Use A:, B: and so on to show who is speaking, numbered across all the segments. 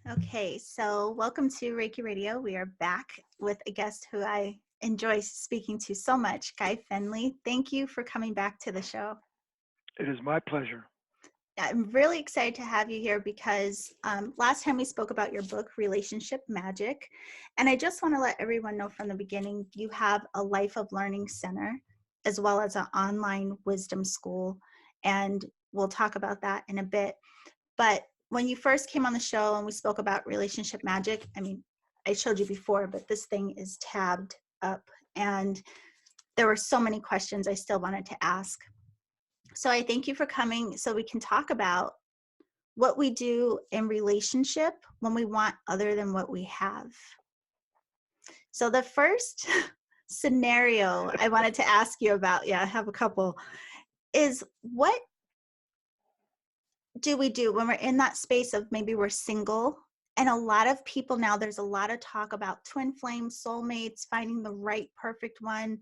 A: Okay, so welcome to Reiki Radio. We are back with a guest who I enjoy speaking to so much, Guy Finley. Thank you for coming back to the show.
B: It is my pleasure.
A: I'm really excited to have you here because last time we spoke about your book, Relationship Magic. And I just want to let everyone know from the beginning, you have a Life of Learning Center as well as an online wisdom school. And we'll talk about that in a bit. But when you first came on the show and we spoke about relationship magic, I mean, I showed you before, but this thing is tabbed up. And there were so many questions I still wanted to ask. So I thank you for coming so we can talk about what we do in relationship when we want other than what we have. So the first scenario I wanted to ask you about, I have a couple, is what do we do when we're in that space of maybe we're single? And a lot of people now, there's a lot of talk about twin flames, soulmates, finding the right perfect one.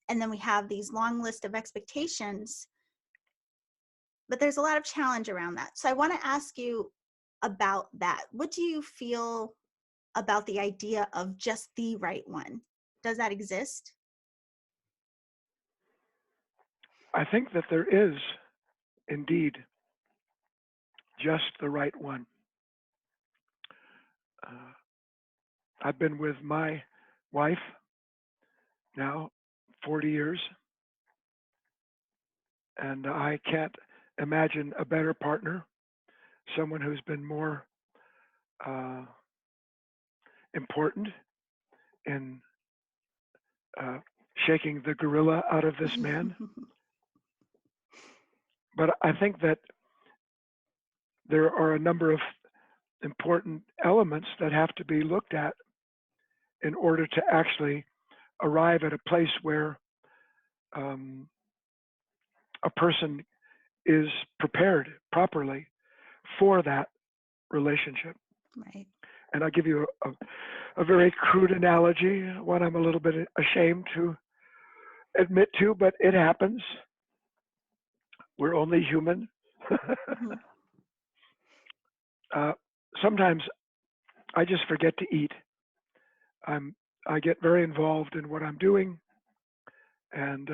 A: And then we have these long list of expectations, but there's a lot of challenge around that. So I want to ask you about that. What do you feel about the idea of just the right one? Does that exist?
B: I think that there is indeed just the right one. I've been with my wife now 40 years, and I can't imagine a better partner, someone who's been more important in shaking the gorilla out of this man. But I think that there are a number of important elements that have to be looked at in order to actually arrive at a place where a person is prepared properly for that relationship.
A: Right.
B: And I'll give you a very crude analogy, one I'm a little bit ashamed to admit to, but it happens. We're only human. Sometimes I just forget to eat. I get very involved in what I'm doing, and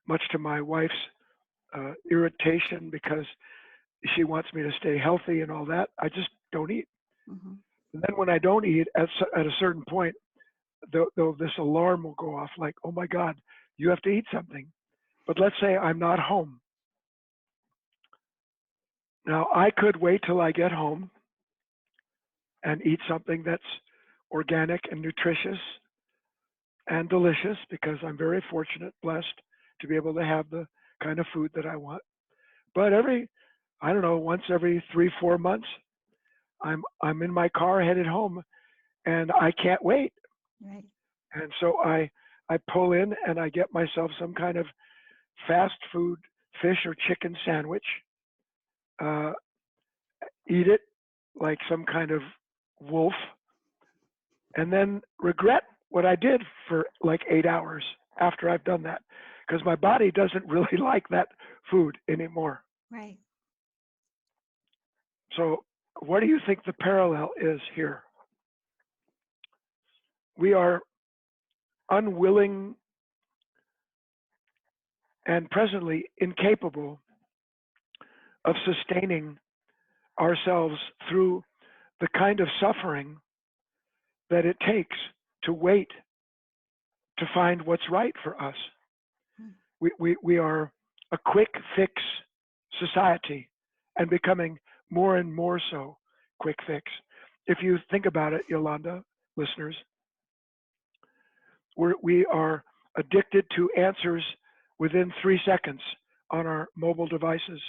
B: much to my wife's irritation, because she wants me to stay healthy and all that, I just don't eat. Mm-hmm. And then when I don't eat, at a certain point, this alarm will go off, like, oh my God, you have to eat something. But let's say I'm not home. Now, I could wait till I get home and eat something that's organic and nutritious and delicious, because I'm very fortunate, blessed to be able to have the kind of food that I want. But once every 3-4 months, I'm in my car headed home, and I can't wait.
A: Right.
B: And so I pull in and I get myself some kind of fast food fish or chicken sandwich, eat it like some kind of wolf, and then regret what I did for like 8 hours after I've done that, because my body doesn't really like that food anymore.
A: Right.
B: So what do you think the parallel is here? We are unwilling and presently incapable of sustaining ourselves through the kind of suffering that it takes to wait to find what's right for us. We are a quick fix society, and becoming more and more so quick fix. If you think about it, Yolanda, listeners, we are addicted to answers within 3 seconds on our mobile devices.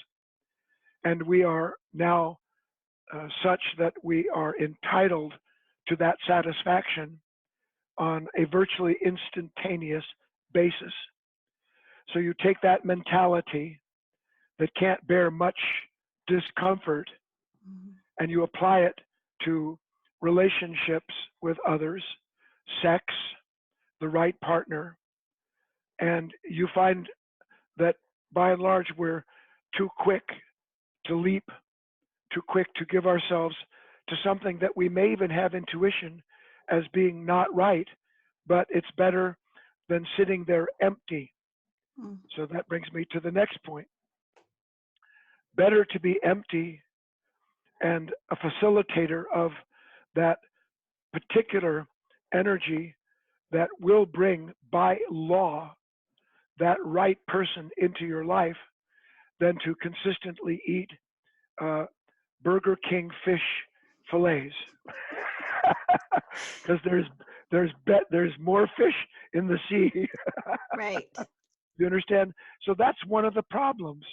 B: And we are now such that we are entitled to that satisfaction on a virtually instantaneous basis. So you take that mentality that can't bear much discomfort, and you apply it to relationships with others, sex, the right partner, and you find that by and large we're too quick to leap, too quick to give ourselves to something that we may even have intuition as being not right, but it's better than sitting there empty.
A: Mm.
B: So that brings me to the next point. Better to be empty and a facilitator of that particular energy that will bring by law that right person into your life than to consistently eat Burger King fish fillets. Because there's more fish in the sea.
A: Right.
B: You understand? So that's one of the problems.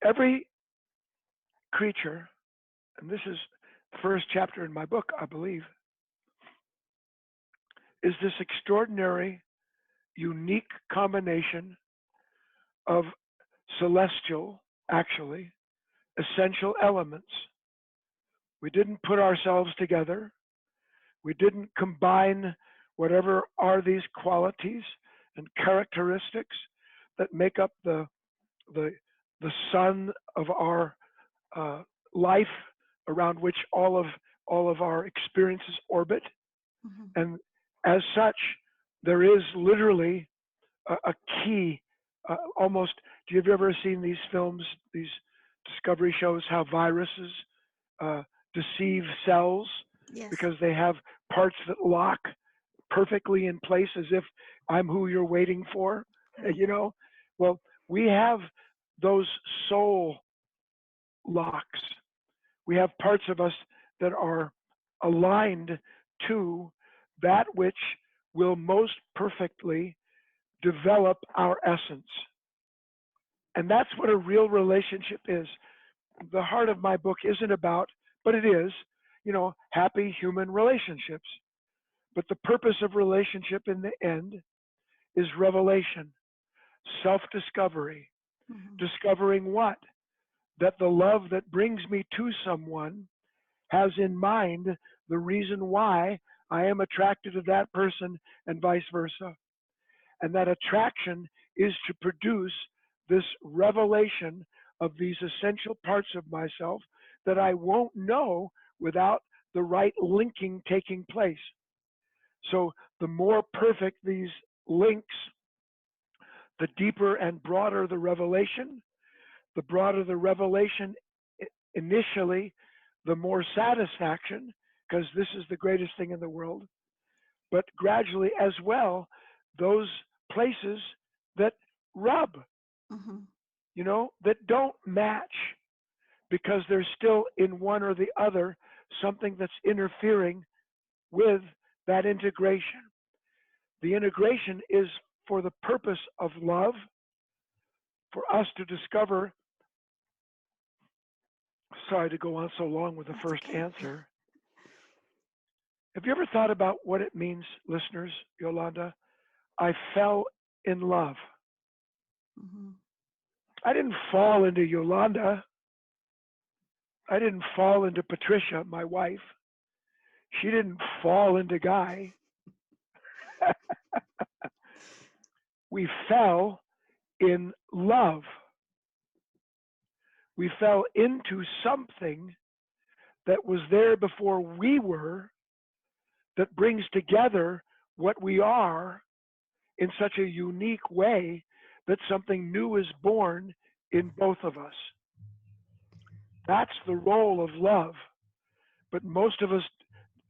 B: Every creature, and this is the first chapter in my book, I believe, is this extraordinary, unique combination of celestial, actually, essential elements. We didn't put ourselves together. We didn't combine whatever are these qualities and characteristics that make up the sun of our life, around which all of our experiences orbit.
A: Mm-hmm.
B: And as such, there is literally a key. Almost, do you have ever seen these films, these discovery shows, how viruses deceive cells
A: Yes.
B: because they have parts that lock perfectly in place as if I'm who you're waiting for,
A: Right.
B: you know? Well, we have those soul locks. We have parts of us that are aligned to that which will most perfectly develop our essence. And that's what a real relationship is. The heart of my book isn't about, but it is, happy human relationships. But the purpose of relationship in the end is revelation, self-discovery.
A: Mm-hmm.
B: Discovering what? That the love that brings me to someone has in mind the reason why I am attracted to that person and vice versa. And that attraction is to produce this revelation of these essential parts of myself that I won't know without the right linking taking place. So the more perfect these links, the deeper and broader the revelation. The broader the revelation initially, the more satisfaction, because this is the greatest thing in the world. But gradually as well, those places that rub,
A: Mm-hmm.
B: that don't match, because there's still in one or the other something that's interfering with that integration. The integration is for the purpose of love, for us to discover. Sorry to go on so long with the
A: That's
B: first
A: okay.
B: answer. Have you ever thought about what it means, listeners, Yolanda? I fell in love.
A: Mm-hmm.
B: I didn't fall into Yolanda. I didn't fall into Patricia, my wife. She didn't fall into Guy. We fell in love. We fell into something that was there before we were, that brings together what we are in such a unique way that something new is born in both of us. That's the role of love. But most of us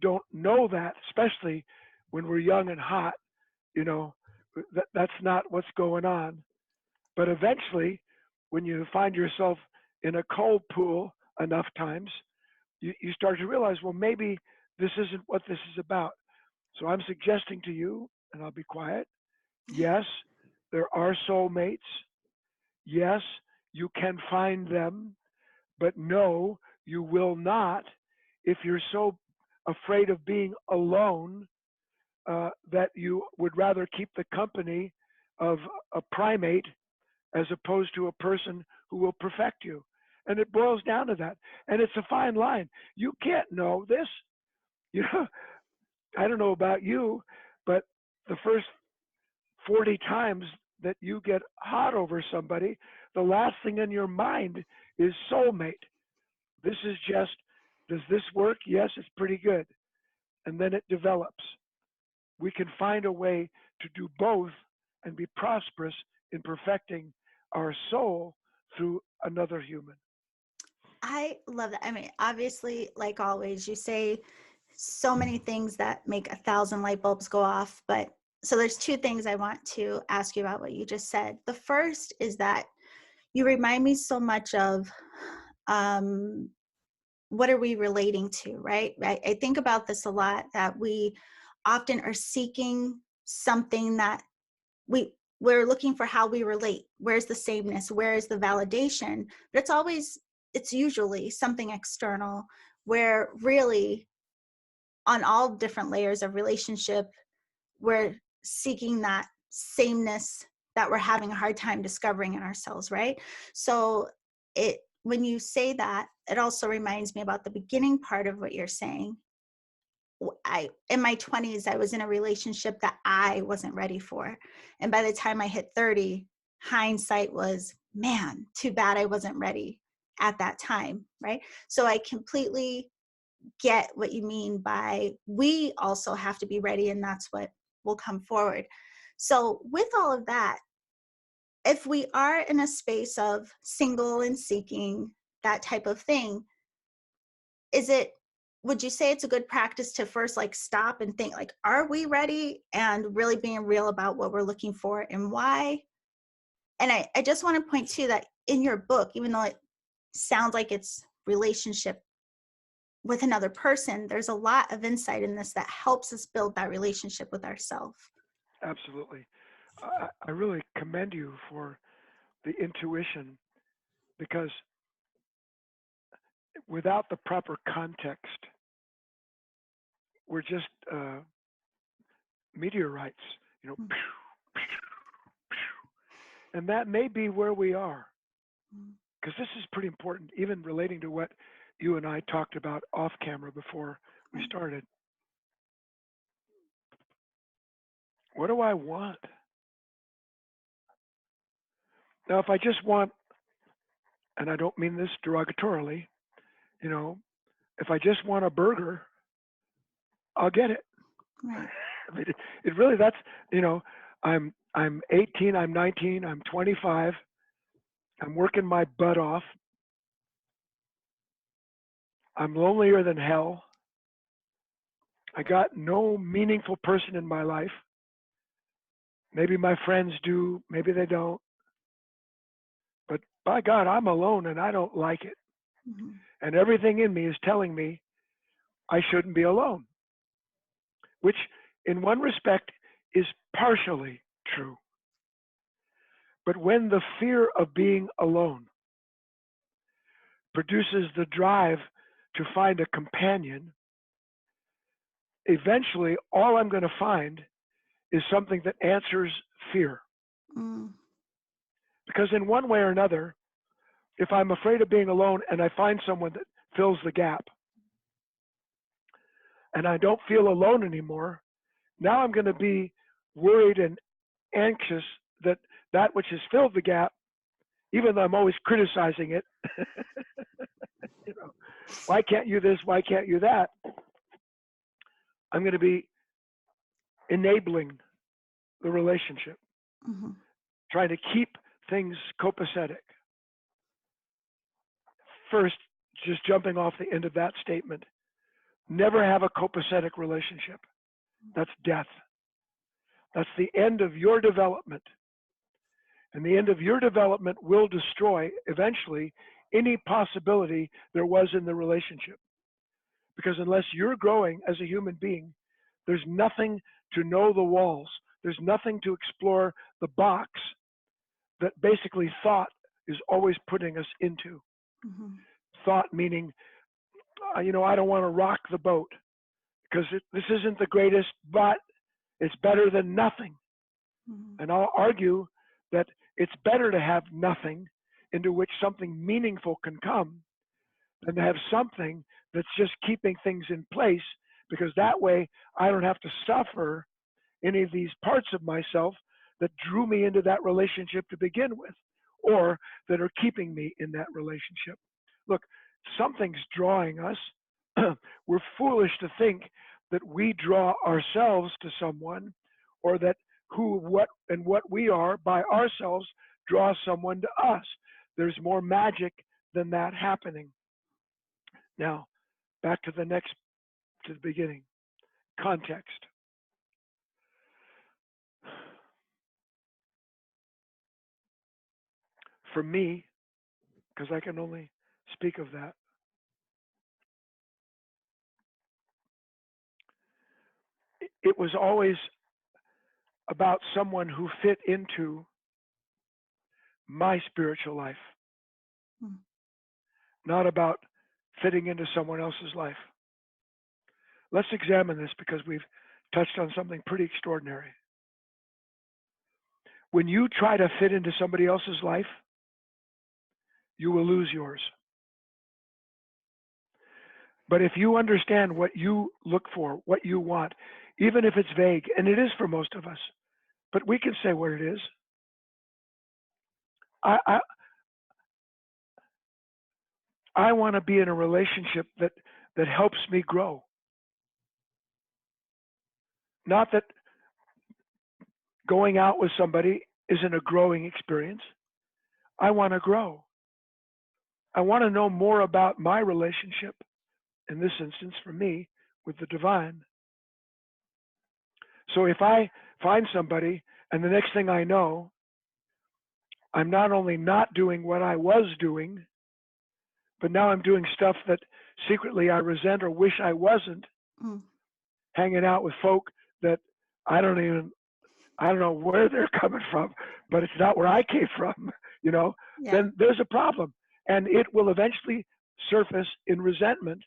B: don't know that, especially when we're young and hot. That's not what's going on. But eventually, when you find yourself in a cold pool enough times, you start to realize, well, maybe this isn't what this is about. So I'm suggesting to you, and I'll be quiet, yes, there are soulmates. Yes, you can find them, but no, you will not if you're so afraid of being alone that you would rather keep the company of a primate as opposed to a person who will perfect you. And it boils down to that. And it's a fine line. You can't know this. I don't know about you, but the first 40 times that you get hot over somebody, the last thing in your mind is soulmate. This is just, does this work? Yes, it's pretty good. And then it develops. We can find a way to do both and be prosperous in perfecting our soul through another human.
A: I love that. I mean, obviously, like always, you say so many things that make 1,000 light bulbs go off. But so there's two things I want to ask you about what you just said. The first is that you remind me so much of what are we relating to, right? I think about this a lot, that we often are seeking something that we're looking for, how we relate. Where's the sameness? Where is the validation? But it's usually something external, where really on all different layers of relationship, we're seeking that sameness that we're having a hard time discovering in ourselves, right? So when you say that, it also reminds me about the beginning part of what you're saying. In my 20s, I was in a relationship that I wasn't ready for. And by the time I hit 30, hindsight was, man, too bad I wasn't ready at that time, right? So I completely get what you mean by, we also have to be ready, and that's what will come forward. So with all of that, if we are in a space of single and seeking, that type of thing, would you say it's a good practice to first like stop and think, like, are we ready, and really being real about what we're looking for and why? And I just want to point to that in your book, even though it sounds like it's relationship with another person, there's a lot of insight in this that helps us build that relationship with ourselves.
B: Absolutely. I really commend you for the intuition, because without the proper context, we're just meteorites, you know, and that may be where we are, because this is pretty important, even relating to what you and I talked about off camera before we started. What do I want? Now, if I just want, and I don't mean this derogatorily, you know, if I just want a burger, I'll get it.
A: Right.
B: I mean, it really, that's, you know, I'm 18, I'm 19, I'm 25, I'm working my butt off. I'm lonelier than hell. I got no meaningful person in my life. Maybe my friends do, maybe they don't. But by God, I'm alone and I don't like it.
A: Mm-hmm.
B: And everything in me is telling me I shouldn't be alone, which in one respect is partially true. But when the fear of being alone produces the drive to find a companion, eventually all I'm going to find is something that answers fear.
A: Mm.
B: Because in one way or another, if I'm afraid of being alone and I find someone that fills the gap, and I don't feel alone anymore, now I'm going to be worried and anxious that that which has filled the gap, even though I'm always criticizing it, you know, why can't you this? Why can't you that? I'm going to be enabling the relationship,
A: Mm-hmm.
B: trying to keep things copacetic. First, just jumping off the end of that statement, never have a copacetic relationship. That's death. That's the end of your development. And the end of your development will destroy eventually any possibility there was in the relationship. Because unless you're growing as a human being, there's nothing to know the walls. There's nothing to explore the box that basically thought is always putting us into.
A: Mm-hmm.
B: Thought meaning, you know, I don't want to rock the boat because this isn't the greatest, but it's better than nothing.
A: Mm-hmm.
B: And I'll argue that it's better to have nothing into which something meaningful can come than to have something that's just keeping things in place, because that way I don't have to suffer any of these parts of myself that drew me into that relationship to begin with, or that are keeping me in that relationship. Look, something's drawing us. We're foolish to think that we draw ourselves to someone, or that who, what, and what we are by ourselves draws someone to us. There's more magic than that happening. Now, back to the beginning. Context. For me, because I can only speak of that, it was always about someone who fit into my spiritual life, not about fitting into someone else's life. Let's examine this, because we've touched on something pretty extraordinary. When you try to fit into somebody else's life, you will lose yours. But if you understand what you look for, what you want, even if it's vague, and it is for most of us, but we can say what it is. I want to be in a relationship that helps me grow. Not that going out with somebody isn't a growing experience. I want to grow. I want to know more about my relationship, in this instance for me, with the divine. So if I find somebody and the next thing I know, I'm not only not doing what I was doing, but now I'm doing stuff that secretly I resent or wish I wasn't, hanging out with folk that I don't know where they're coming from, but it's not where I came from, then there's a problem. And it will eventually surface in resentment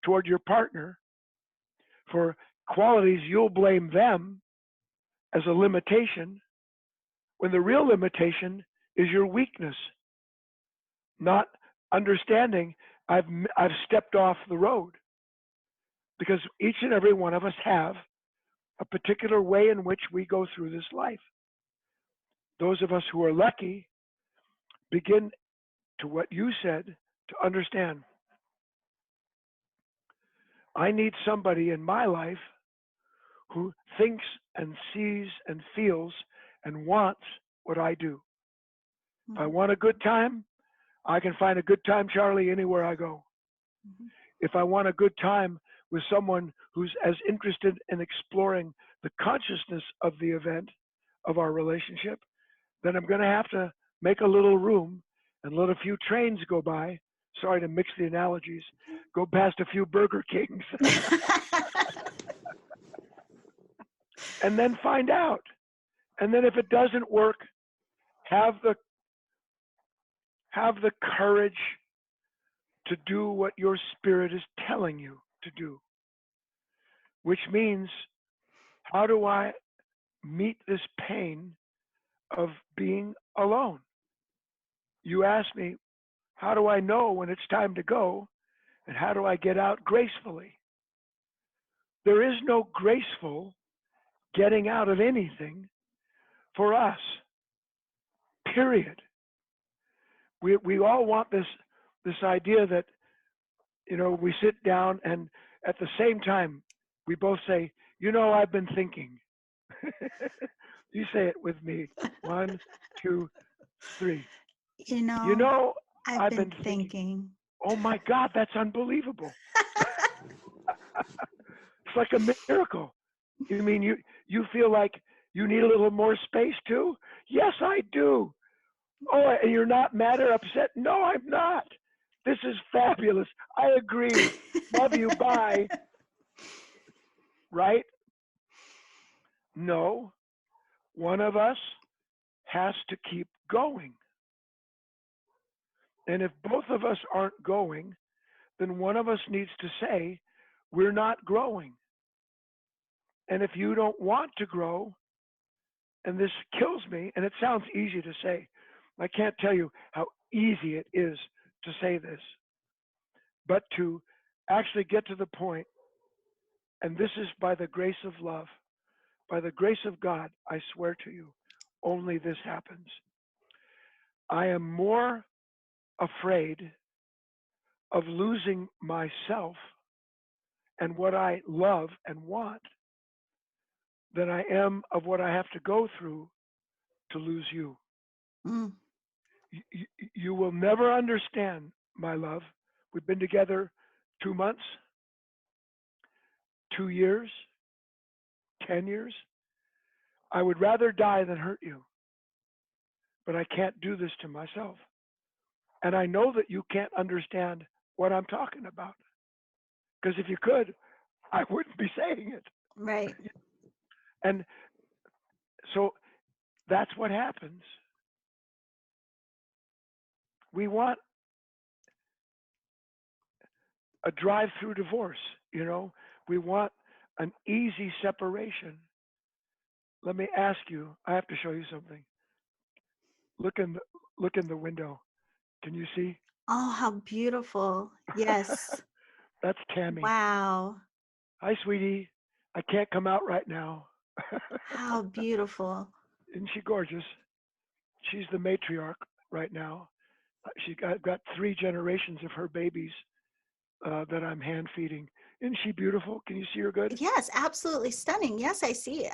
B: toward your partner for qualities you'll blame them as a limitation, when the real limitation is your weakness, not understanding I've stepped off the road. Because each and every one of us have a particular way in which we go through this life. Those of us who are lucky begin, to what you said, to understand, I need somebody in my life who thinks and sees and feels and wants what I do. If I want a good time, I can find a good time, Charlie, anywhere I go. If I want a good time with someone who's as interested in exploring the consciousness of the event of our relationship, then I'm going to have to make a little room and let a few trains go by. Sorry to mix the analogies. Go past a few Burger Kings. And then find out. And then if it doesn't work, have the courage to do what your spirit is telling you to do. Which means, how do I meet this pain of being alone? You ask me, how do I know when it's time to go? And how do I get out gracefully? There is no graceful getting out of anything for us, period. We all want this idea that, we sit down and at the same time, we both say, I've been thinking. You say it with me. 1, 2, 3.
A: I've been thinking.
B: Oh my God, that's unbelievable. It's like a miracle. You mean you feel like you need a little more space too? Yes, I do. Oh, and you're not mad or upset? No, I'm not. This is fabulous. I agree. Love you. Bye. Right? No. One of us has to keep going. And if both of us aren't going, then one of us needs to say, we're not growing. And if you don't want to grow, and this kills me, and it sounds easy to say, I can't tell you how easy it is to say this, but to actually get to the point, and this is by the grace of love, by the grace of God, I swear to you, only this happens. I am more afraid of losing myself and what I love and want than I am of what I have to go through to lose you.
A: Mm.
B: You will never understand, my love. We've been together 2 months, 2 years, 10 years. I would rather die than hurt you, but I can't do this to myself. And I know that you can't understand what I'm talking about. Because if you could, I wouldn't be saying it.
A: Right.
B: And so that's what happens. We want a drive-through divorce, you know. We want an easy separation. Let me ask you, I have to show you something. Look in the window. Can you see?
A: Oh, how beautiful. Yes.
B: That's Tammy.
A: Wow.
B: Hi, sweetie. I can't come out right now.
A: How beautiful.
B: Isn't she gorgeous? She's the matriarch right now. I've got 3 generations of her babies that I'm hand feeding. Isn't she beautiful? Can you see her good?
A: Yes, absolutely stunning. Yes, I see it.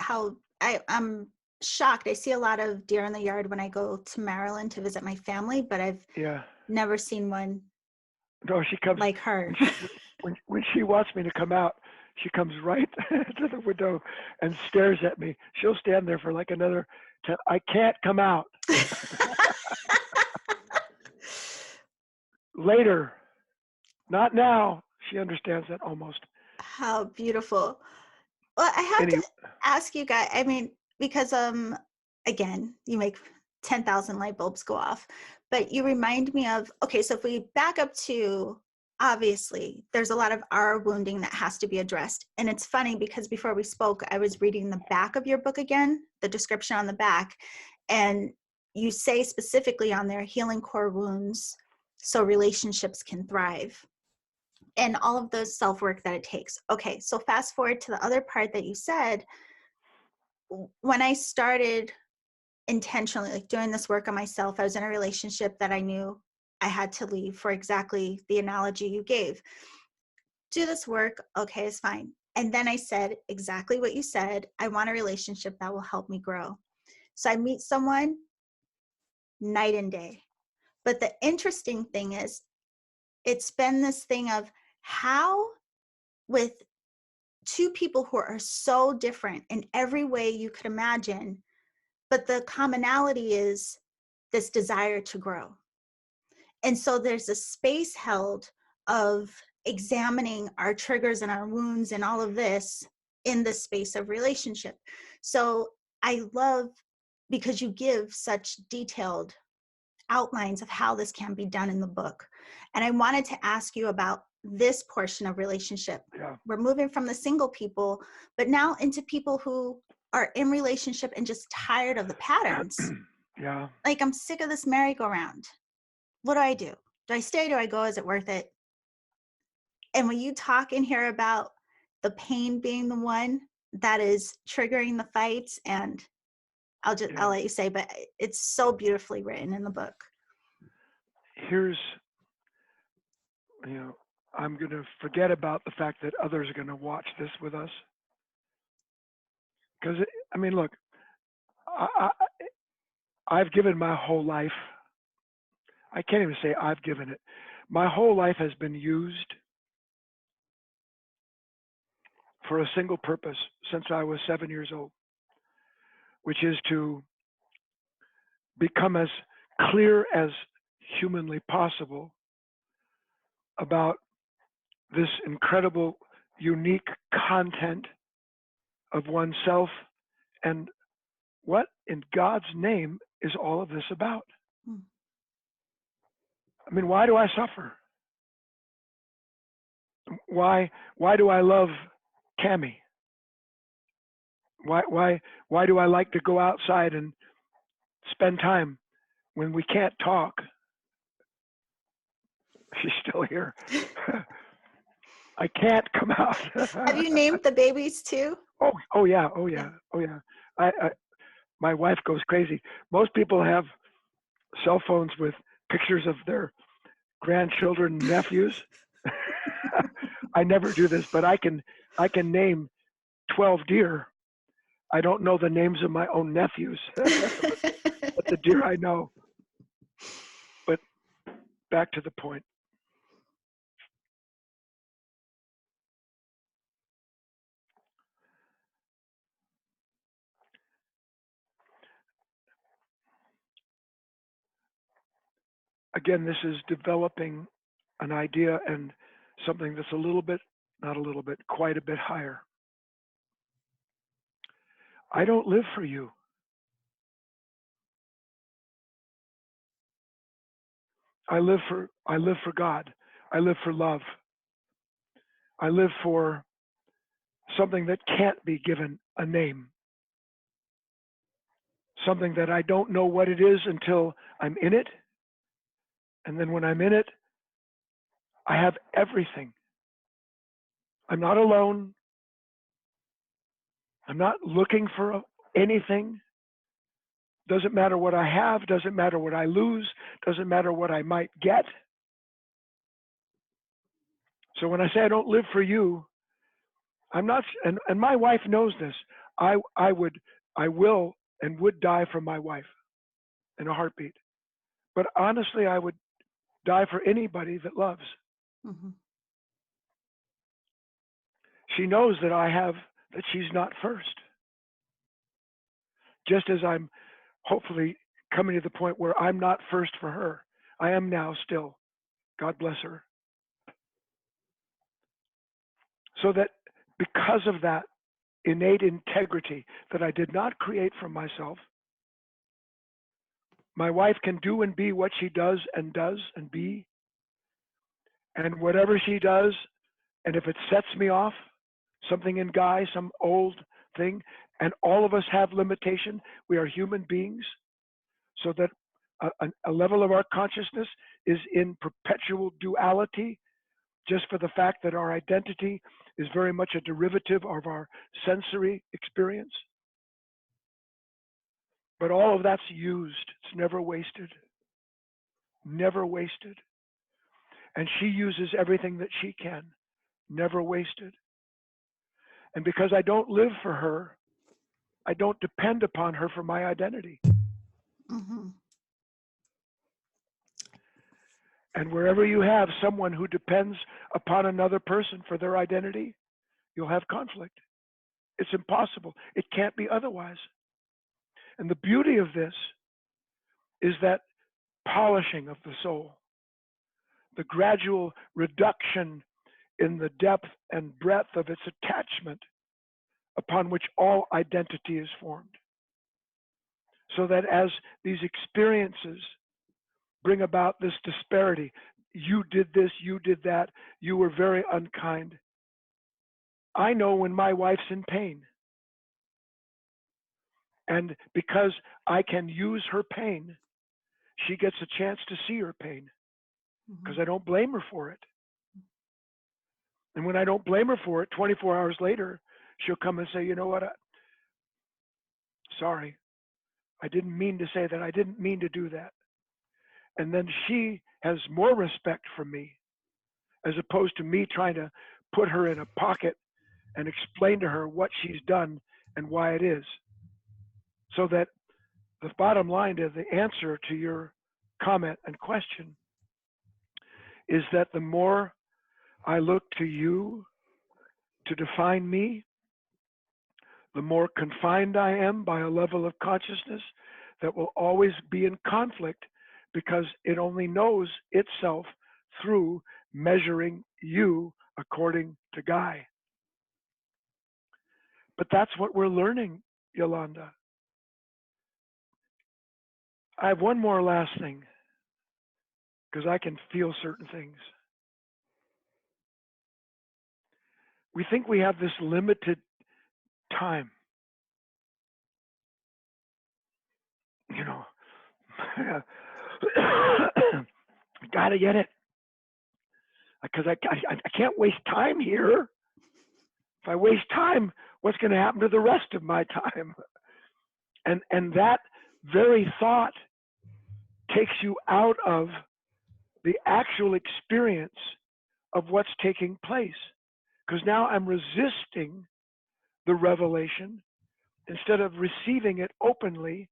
A: I'm shocked. I see a lot of deer in the yard when I go to Maryland to visit my family, but I've
B: Yeah.
A: never seen one
B: No, she comes
A: like her.
B: when she wants me to come out. She comes right to the window and stares at me. She'll stand there for like another 10. I can't come out. Later, not now. She understands that almost.
A: How beautiful. Well, I have
B: Any,
A: to ask you guys, I mean, because again, you make 10,000 light bulbs go off, but you remind me of, okay, so if we back up to, obviously, there's a lot of our wounding that has to be addressed. And it's funny because before we spoke, I was reading the back of your book again, the description on the back, and you say specifically on there, healing core wounds so relationships can thrive, and all of the self-work that it takes. Okay, so fast forward to the other part that you said. When I started intentionally like doing this work on myself, I was in a relationship that I knew I had to leave for exactly the analogy you gave. Do this work, okay, it's fine. And then I said exactly what you said. I want a relationship that will help me grow. So I meet someone, night and day. But the interesting thing is, it's been this thing of how, with 2 people who are so different in every way you could imagine, but the commonality is this desire to grow. And so there's a space held of examining our triggers and our wounds and all of this in the space of relationship. So I love, because you give such detailed outlines of how this can be done in the book. And I wanted to ask you about this portion of relationship.
B: yeah.
A: We're moving from the single people, but now into people who are in relationship and just tired of the patterns.
B: Yeah.
A: Like, I'm sick of this merry-go-round. What do I do? Do I stay? Do I go? Is it worth it? And when you talk in here about the pain being the one that is triggering the fights, and I'll let you say, but it's so beautifully written in the book.
B: Here's, I'm going to forget about the fact that others are going to watch this with us. Because, I mean, look, I've given my whole life. I can't even say I've given it. My whole life has been used for a single purpose since I was 7 years old, which is to become as clear as humanly possible about this incredible, unique content of oneself and what in God's name is all of this about. I mean, why do I suffer? Why do I love Tammy? Why do I like to go outside and spend time when we can't talk? She's still here. I can't come out.
A: Have you named the babies too?
B: Oh yeah. My wife goes crazy. Most people have cell phones with pictures of their grandchildren, nephews. I never do this, but I can name 12 deer. I don't know the names of my own nephews, but the deer I know. But back to the point. Again, this is developing an idea and something that's a little bit, not a little bit, quite a bit higher. I don't live for you. I live for God. I live for love. I live for something that can't be given a name. Something that I don't know what it is until I'm in it. And then when I'm in it, I have everything. I'm not alone. I'm not looking for anything. Doesn't matter what I have, doesn't matter what I lose, doesn't matter what I might get. So when I say I don't live for you, I'm not, and my wife knows this. I will and would die for my wife in a heartbeat. But honestly, I would die for anybody that loves.
A: Mm-hmm.
B: She knows that she's not first. Just as I'm hopefully coming to the point where I'm not first for her. I am now still. God bless her. So that because of that innate integrity that I did not create for myself, my wife can do and be what she does and be. And whatever she does, and if it sets me off, something in Guy, some old thing, and all of us have limitation. We are human beings, so that a level of our consciousness is in perpetual duality, just for the fact that our identity is very much a derivative of our sensory experience. But all of that's used. It's never wasted. Never wasted. And she uses everything that she can. Never wasted. And because I don't live for her, I don't depend upon her for my identity.
A: Mm-hmm.
B: And wherever you have someone who depends upon another person for their identity, you'll have conflict. It's impossible. It can't be otherwise. And the beauty of this is that polishing of the soul, the gradual reduction in the depth and breadth of its attachment upon which all identity is formed. So that as these experiences bring about this disparity, you did this, you did that, you were very unkind. I know when my wife's in pain. And because I can use her pain, she gets a chance to see her pain, because I don't blame her for it. And when I don't blame her for it, 24 hours later, she'll come and say, you know what, sorry, I didn't mean to say that. I didn't mean to do that. And then she has more respect for me, as opposed to me trying to put her in a pocket and explain to her what she's done and why it is. So that the bottom line is, the answer to your comment and question is that the more I look to you to define me, the more confined I am by a level of consciousness that will always be in conflict, because it only knows itself through measuring you according to Guy. But that's what we're learning, Yolanda. I have one more last thing, because I can feel certain things. We think we have this limited time. You know, gotta get it, because I can't waste time here. If I waste time, what's going to happen to the rest of my time? And that very thought takes you out of the actual experience of what's taking place. Because now I'm resisting the revelation instead of receiving it openly,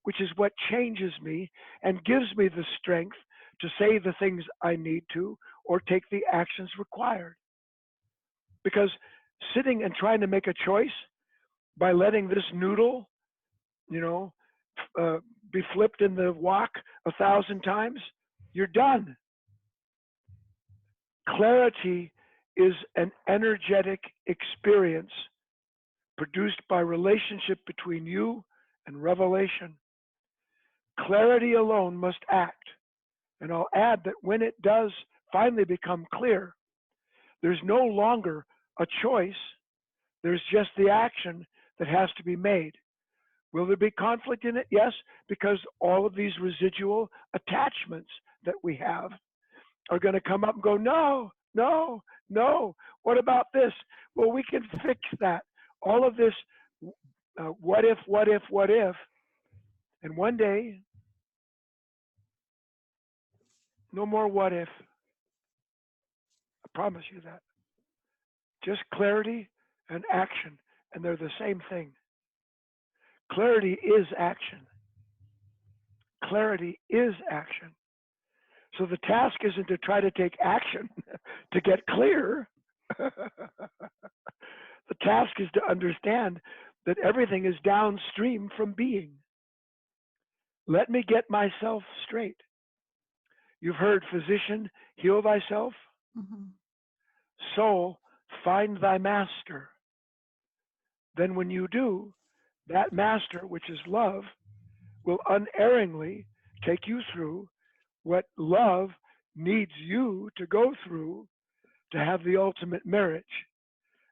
B: which is what changes me and gives me the strength to say the things I need to or take the actions required. Because sitting and trying to make a choice by letting this noodle, you know, be flipped in the wok 1,000 times, you're done. Clarity is an energetic experience produced by relationship between you and revelation. Clarity alone must act. And I'll add that when it does finally become clear, there's no longer a choice. There's just the action that has to be made. Will there be conflict in it? Yes, because all of these residual attachments that we have are going to come up and go, no, no, no. What about this? Well, we can fix that. All of this, what if, what if, what if. And one day, no more what if. I promise you that. Just clarity and action, and they're the same thing. Clarity is action. Clarity is action. So the task isn't to try to take action to get clear. The task is to understand that everything is downstream from being. Let me get myself straight. You've heard, physician, heal thyself.
A: Mm-hmm.
B: Soul, find thy master. Then when you do, that master, which is love, will unerringly take you through what love needs you to go through to have the ultimate marriage.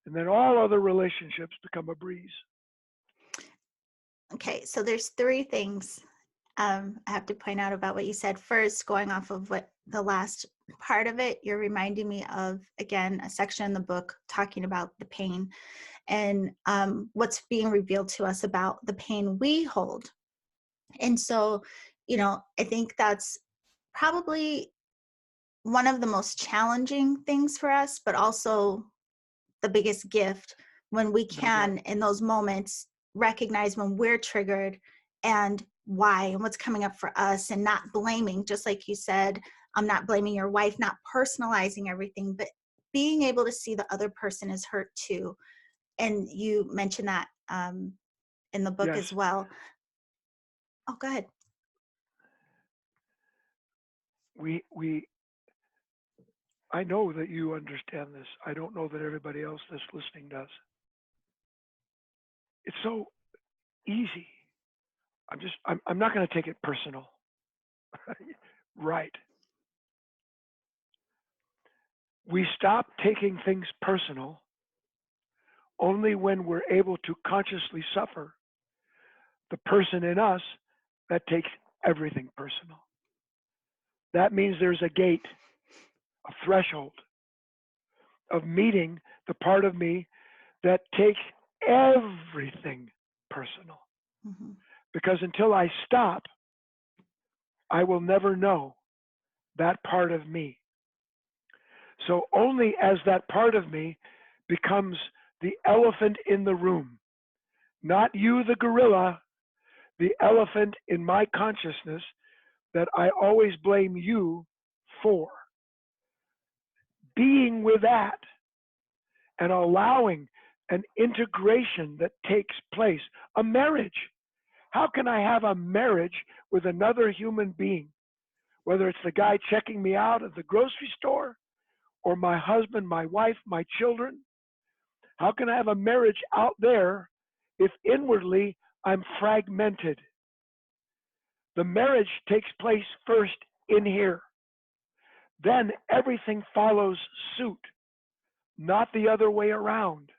B: And then all other relationships become a breeze.
A: Okay, so there's three things I have to point out about what you said. First, going off of what the last part of it, you're reminding me of, again, a section in the book talking about the pain and what's being revealed to us about the pain we hold. And so, I think that's probably one of the most challenging things for us, but also the biggest gift when we can, in those moments, recognize when we're triggered and why and what's coming up for us, and not blaming, just like you said, I'm not blaming your wife, not personalizing everything, but being able to see the other person is hurt too. And you mentioned that in the book as well. Oh, go ahead.
B: I know that you understand this. I don't know that everybody else that's listening does. It's so easy. I'm not going to take it personal. Right. We stop taking things personal only when we're able to consciously suffer the person in us that takes everything personal. That means there's a gate, a threshold of meeting the part of me that takes everything personal.
A: Mm-hmm.
B: Because until I stop, I will never know that part of me. So only as that part of me becomes the elephant in the room, not you, the gorilla, the elephant in my consciousness that I always blame you for. Being with that and allowing an integration that takes place, a marriage. How can I have a marriage with another human being? Whether it's the guy checking me out at the grocery store or my husband, my wife, my children. How can I have a marriage out there if inwardly I'm fragmented? The marriage takes place first in here. Then everything follows suit, not the other way around.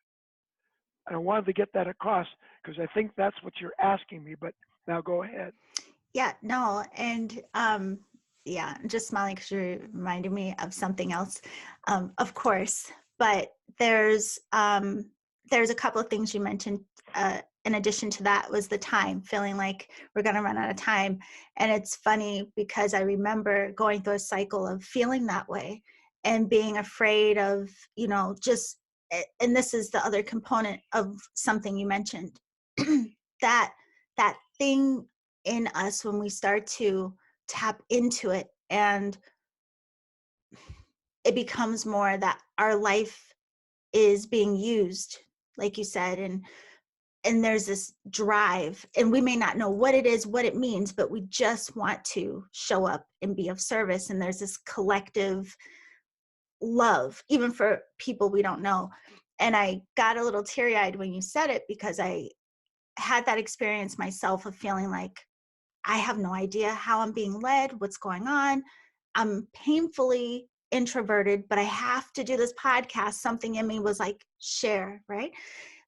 B: And I wanted to get that across because I think that's what you're asking me, but now go ahead.
A: Yeah, no, and yeah, I'm just smiling because you reminded me of something else, of course. But there's a couple of things you mentioned in addition to that was the time, feeling like we're going to run out of time. And it's funny because I remember going through a cycle of feeling that way and being afraid of, just, and this is the other component of something you mentioned, that thing in us when we start to tap into it, and it becomes more that our life is being used, like you said, and there's this drive, and we may not know what it is, what it means, but we just want to show up and be of service. And there's this collective love, even for people we don't know. And I got a little teary-eyed when you said it, because I had that experience myself of feeling like I have no idea how I'm being led, what's going on. I'm painfully introverted, but I have to do this podcast. Something in me was like, share, right?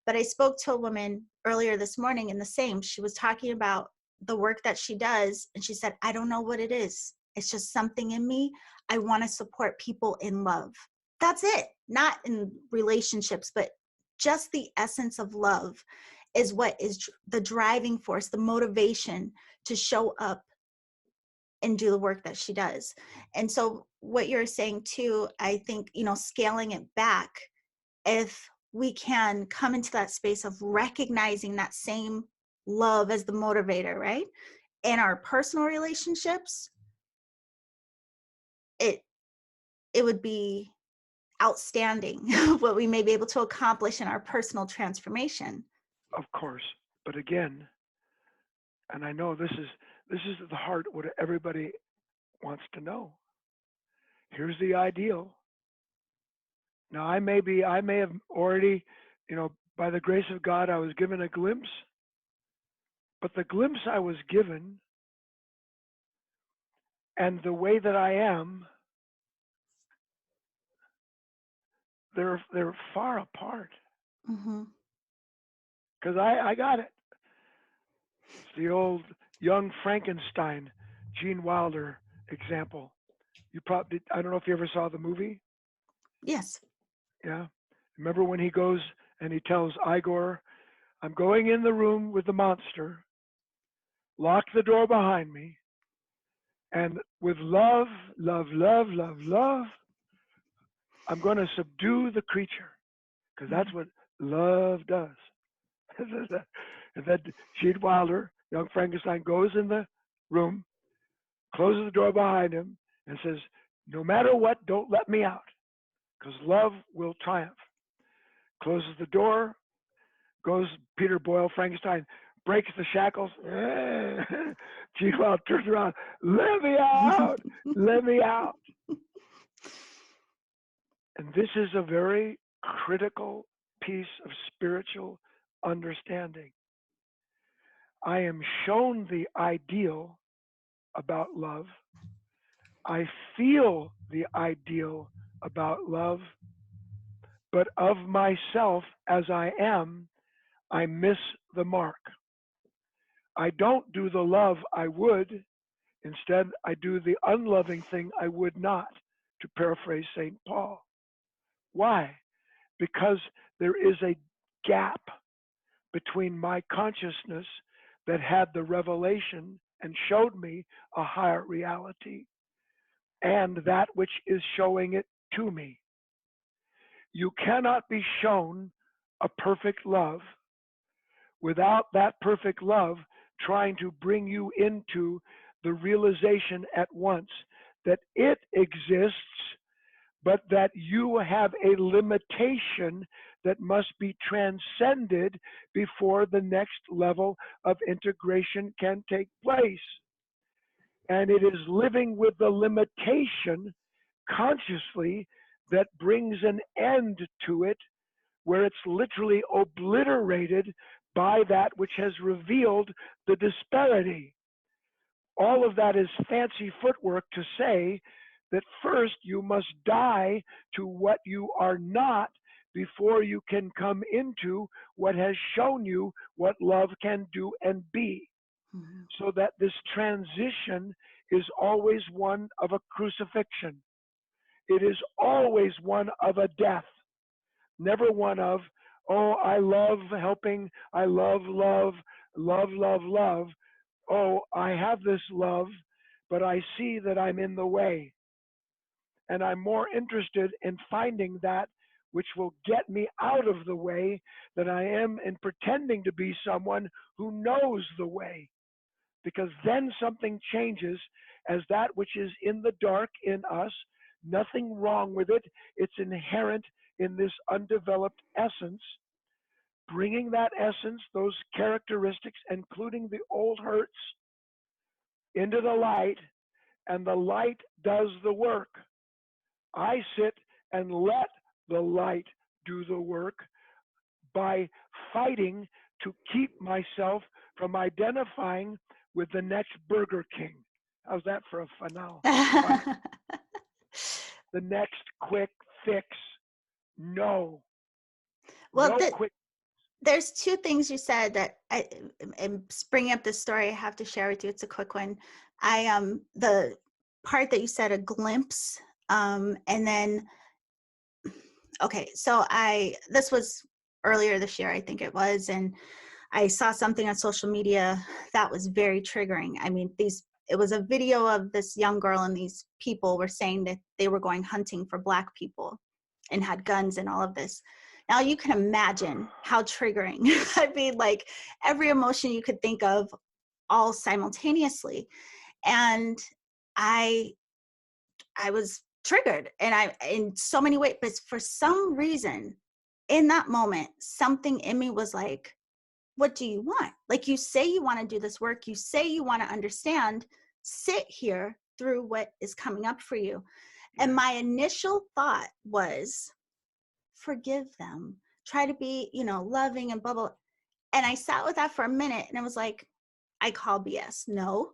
A: But I spoke to a woman earlier this morning, and the same. She was talking about the work that she does, and she said, I don't know what it is. It's just something in me. I want to support people in love. That's it. Not in relationships, but just the essence of love is what is the driving force, the motivation to show up and do the work that she does. And so what you're saying too, I think, scaling it back, if we can come into that space of recognizing that same love as the motivator, right? In our personal relationships, it would be outstanding what we may be able to accomplish in our personal transformation.
B: Of course. But again, and I know this is at the heart what everybody wants to know. Here's the ideal. Now I may have already, by the grace of God, I was given a glimpse, but the glimpse I was given and the way that I am, they're far apart.
A: Mm-hmm.
B: Because I got it. It's the old young Frankenstein, Gene Wilder example. You probably, I don't know if you ever saw the movie.
A: Yes.
B: Yeah. Remember when he goes and he tells Igor, I'm going in the room with the monster, lock the door behind me, and with love, love, love, love, love, I'm going to subdue the creature, because that's what love does. And then Gene Wilder, young Frankenstein, goes in the room, closes the door behind him, and says, no matter what, don't let me out, because love will triumph. Closes the door, goes Peter Boyle, Frankenstein, breaks the shackles. Gene Wilder turns around, let me out, let me out. And this is a very critical piece of spiritual understanding. I am shown the ideal about love. I feel the ideal about love, but of myself as I am, I miss the mark. I don't do the love I would. Instead, I do the unloving thing I would not, to paraphrase St. Paul. Why? Because there is a gap between my consciousness that had the revelation and showed me a higher reality and that which is showing it to me. You cannot be shown a perfect love without that perfect love trying to bring you into the realization at once that it exists, but that you have a limitation that must be transcended before the next level of integration can take place. And it is living with the limitation consciously that brings an end to it, where it's literally obliterated by that which has revealed the disparity. All of that is fancy footwork to say that first you must die to what you are not before you can come into what has shown you what love can do and be. Mm-hmm. So that this transition is always one of a crucifixion. It is always one of a death, never one of Oh, I love helping. I love love, love, love, love. Oh, I have this love, but I see that I'm in the way. And I'm more interested in finding that which will get me out of the way than I am in pretending to be someone who knows the way. Because then something changes as that which is in the dark in us, nothing wrong with it. It's inherent in this undeveloped essence. Bringing that essence, those characteristics, including the old hurts, into the light, and the light does the work. I sit and let the light do the work by fighting to keep myself from identifying with the next Burger King. How's that for a finale? The next quick fix. No.
A: Well,
B: No quick.
A: there's two things you said that and bringing up this story I have to share with you. It's a quick one. The part that you said, a glimpse, and then okay, so this was earlier this year, I think it was, and I saw something on social media that was very triggering. I mean, it was a video of this young girl, and these people were saying that they were going hunting for Black people and had guns and all of this. Now you can imagine how triggering. I mean, like every emotion you could think of all simultaneously. And I was triggered, and I in so many ways, but for some reason in that moment, something in me was like, what do you want? Like, you say you want to do this work, you say you want to understand, sit here through what is coming up for you. And my initial thought was, forgive them, try to be, loving and blah, blah. And I sat with that for a minute, and I was like, I call BS. No,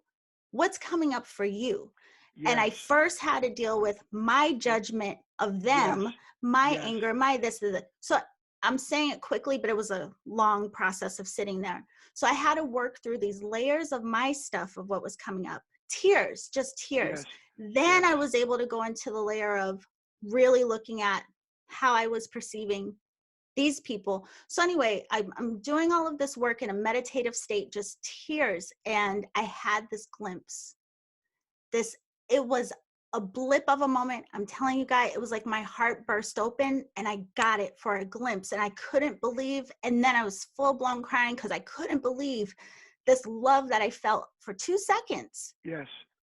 A: what's coming up for you? Yes. And I first had to deal with my judgment of them, yes. my yes. anger, my this. So I'm saying it quickly, but it was a long process of sitting there. So I had to work through these layers of my stuff of what was coming up. Tears, just tears. Yes. Then yes. I was able to go into the layer of really looking at how I was perceiving these people. So anyway, I'm doing all of this work in a meditative state, just tears. And I had this glimpse. It was a blip of a moment. I'm telling you guys, it was like my heart burst open, and I got it for a glimpse, and I couldn't believe. And then I was full blown crying because I couldn't believe this love that I felt for 2 seconds.
B: Yes.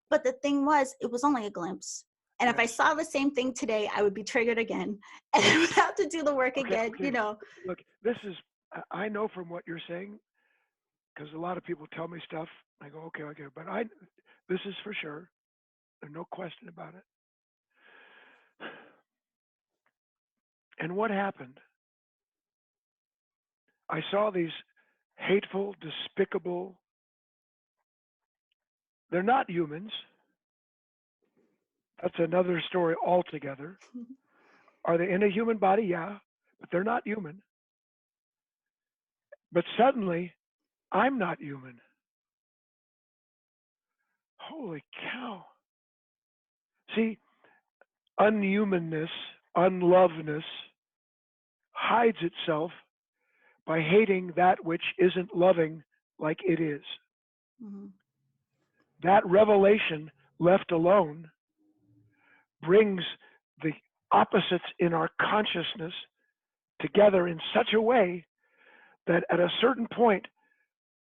A: But the thing was, it was only a glimpse. And yes. if I saw the same thing today, I would be triggered again, and I would have to do the work again,
B: okay. Look, I know from what you're saying, because a lot of people tell me stuff. I go, okay, but this is for sure. There's no question about it. And what happened? I saw these hateful, despicable, they're not humans. That's another story altogether. Are they in a human body? Yeah, but they're not human. But suddenly, I'm not human. Holy cow. See, unhumanness, unlovedness hides itself by hating that which isn't loving like it is. Mm-hmm. That revelation, left alone, brings the opposites in our consciousness together in such a way that at a certain point,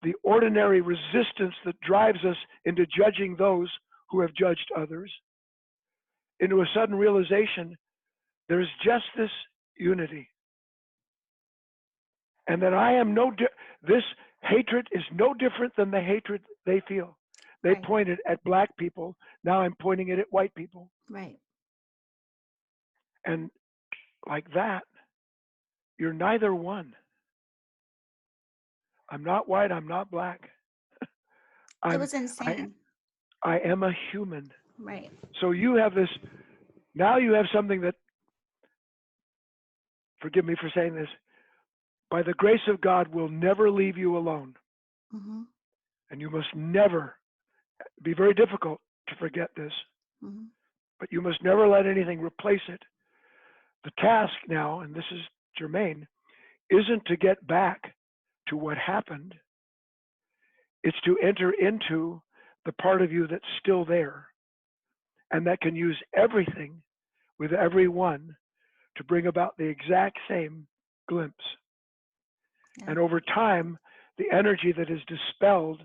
B: the ordinary resistance that drives us into judging those who have judged others, into a sudden realization there's just this unity. And that this hatred is no different than the hatred they feel. They right. pointed at Black people. Now I'm pointing it at white people.
A: Right.
B: And like that, you're neither one. I'm not white. I'm not Black.
A: It was insane.
B: I am a human.
A: Right.
B: So you have this, now you have something that, forgive me for saying this, by the grace of God will never leave you alone. Mm-hmm. And you must never, be very difficult to forget this, mm-hmm. but you must never let anything replace it. The task now, and this is germane, isn't to get back to what happened. It's to enter into the part of you that's still there and that can use everything with everyone to bring about the exact same glimpse.
A: Yeah.
B: And over time, the energy that is dispelled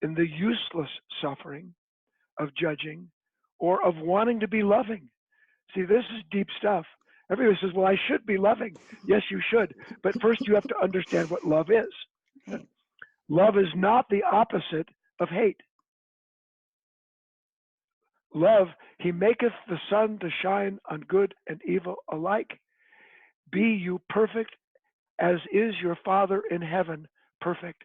B: in the useless suffering of judging or of wanting to be loving. See, this is deep stuff. Everybody says, well, I should be loving. Yes, you should. But first you have to understand what love is.
A: Right.
B: Love is not the opposite of hate. Love, he maketh the sun to shine on good and evil alike. Be you perfect as is your Father in heaven perfect.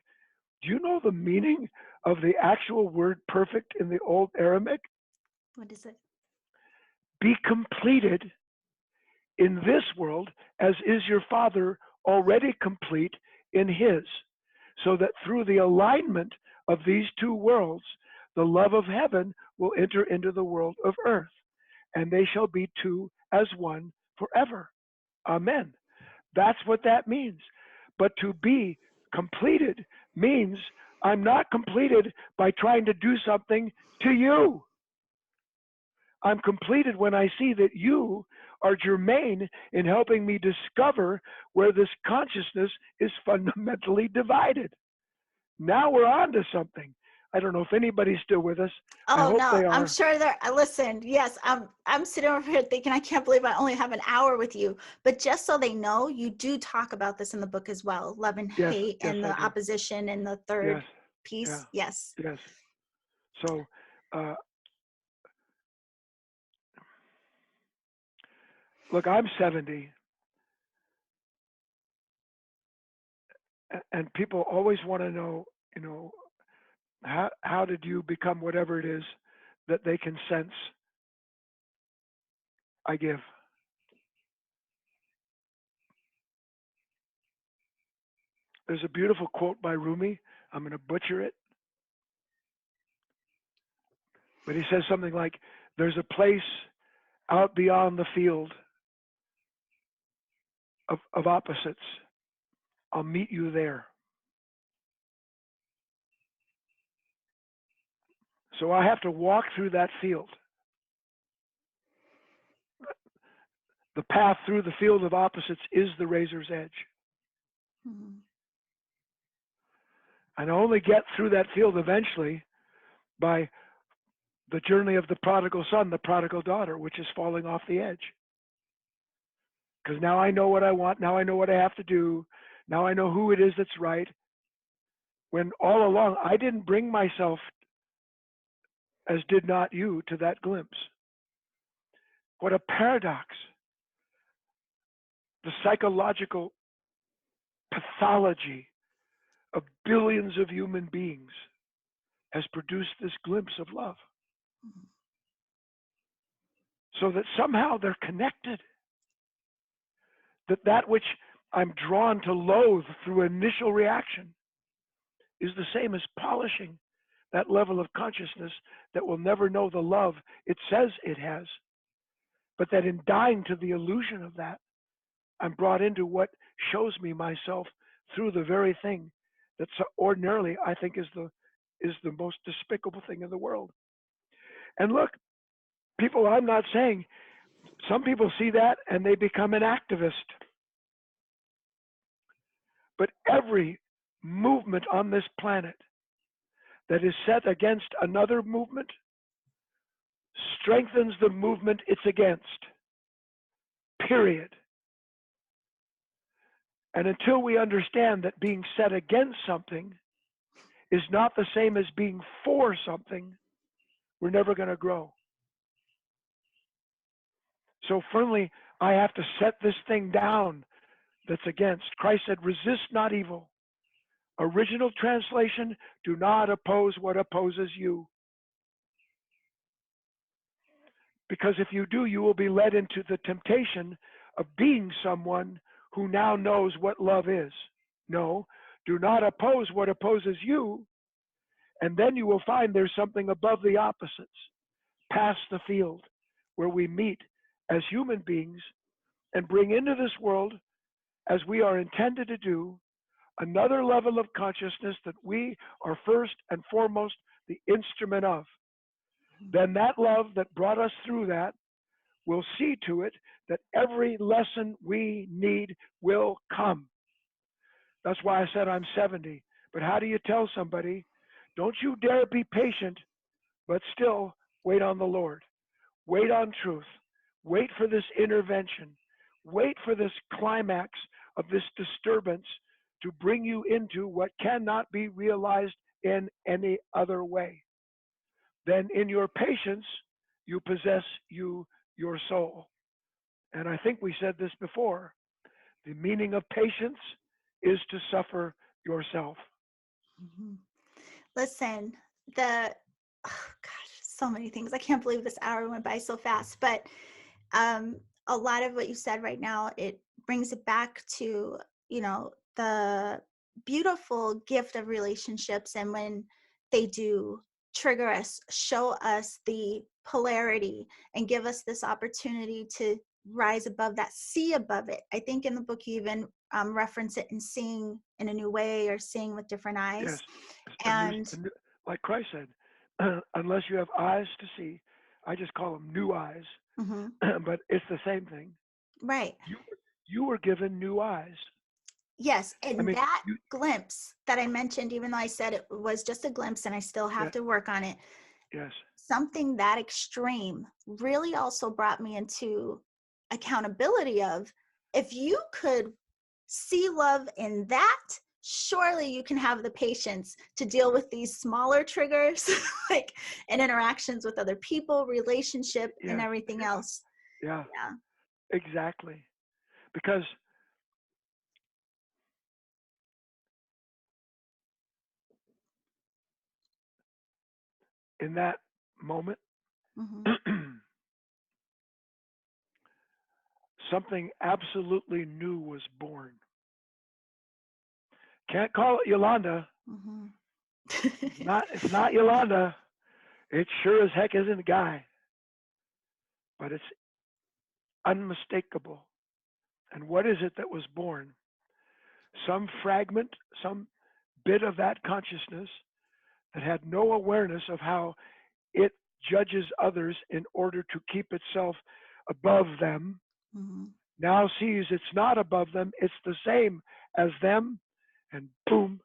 B: Do you know the meaning of the actual word perfect in the old Aramaic?
A: What is it?
B: Be completed in this world as is your Father already complete in his, so that through the alignment of these two worlds, the love of heaven will enter into the world of earth, and they shall be two as one forever. Amen. That's what that means. But to be completed means I'm not completed by trying to do something to you. I'm completed when I see that you are germane in helping me discover where this consciousness is fundamentally divided. Now we're on to something. I don't know if anybody's still with us. I
A: Oh
B: hope
A: no,
B: they
A: I'm
B: are.
A: sure they're. Listen, yes, I'm sitting over here thinking I can't believe I only have an hour with you. But just so they know, you do talk about this in the book as well, love and
B: Yes,
A: hate,
B: yes,
A: and
B: I
A: the
B: do.
A: opposition, and the third
B: Yes, yeah,
A: piece. Yes.
B: yes. So, look, I'm 70, and people always want to know, how did you become whatever it is that they can sense I give? There's a beautiful quote by Rumi. I'm going to butcher it. But he says something like, there's a place out beyond the field of opposites. I'll meet you there. So I have to walk through that field. The path through the field of opposites is the razor's edge.
A: Mm-hmm.
B: And I only get through that field eventually by the journey of the prodigal son, the prodigal daughter, which is falling off the edge. Because now I know what I want. Now I know what I have to do. Now I know who it is that's right. When all along I didn't bring myself, as did not you, to that glimpse. What a paradox. The psychological pathology of billions of human beings has produced this glimpse of love.
A: Mm-hmm.
B: So that somehow they're connected. That which I'm drawn to loathe through initial reaction is the same as polishing that level of consciousness that will never know the love it says it has. But that in dying to the illusion of that, I'm brought into what shows me myself through the very thing that ordinarily I think is the most despicable thing in the world. And look, people, I'm not saying, some people see that and they become an activist. But every movement on this planet that is set against another movement strengthens the movement it's against. Period. And until we understand that being set against something is not the same as being for something, we're never going to grow. So firmly, I have to set this thing down that's against. Christ said, resist not evil. Original translation, do not oppose what opposes you. Because if you do, you will be led into the temptation of being someone who now knows what love is. No, do not oppose what opposes you, and then you will find there's something above the opposites, past the field, where we meet as human beings and bring into this world as we are intended to do, another level of consciousness that we are first and foremost the instrument of, then that love that brought us through that will see to it that every lesson we need will come. That's why I said I'm 70. But how do you tell somebody, don't you dare be patient, but still wait on the Lord? Wait on truth. Wait for this intervention. Wait for this climax of this disturbance to bring you into what cannot be realized in any other way. Then in your patience, you possess your soul. And I think we said this before. The meaning of patience is to suffer yourself.
A: Mm-hmm. Listen, the gosh, so many things. I can't believe this hour went by so fast. But a lot of what you said right now, it brings it back to, the beautiful gift of relationships, and when they do trigger us, show us the polarity, and give us this opportunity to rise above that, see above it. I think in the book you even reference it in seeing in a new way, or seeing with different
B: Yes,
A: eyes.
B: a
A: And
B: new, like Christ said, unless you have eyes to see, I just call them new eyes,
A: mhm,
B: but it's the same thing.
A: right.
B: You you were given new eyes.
A: Yes,
B: I
A: and
B: mean,
A: that glimpse that I mentioned, even though I said it was just a glimpse and I still have
B: yeah,
A: to work on it,
B: yes,
A: something that extreme really also brought me into accountability of, if you could see love in that, surely you can have the patience to deal with these smaller triggers, like in interactions with other people, relationship, and
B: yes,
A: everything
B: yeah,
A: else.
B: yeah,
A: Yeah.
B: exactly. Because in that moment,
A: Hmm.
B: something absolutely new was born. Can't call it Yolanda.
A: Hmm.
B: It's not Yolanda. It sure as heck isn't a guy, but it's unmistakable. And what is it that was born? Some fragment, some bit of that consciousness that had no awareness of how it judges others in order to keep itself above them,
A: Hmm.
B: now sees it's not above them, it's the same as them, and boom,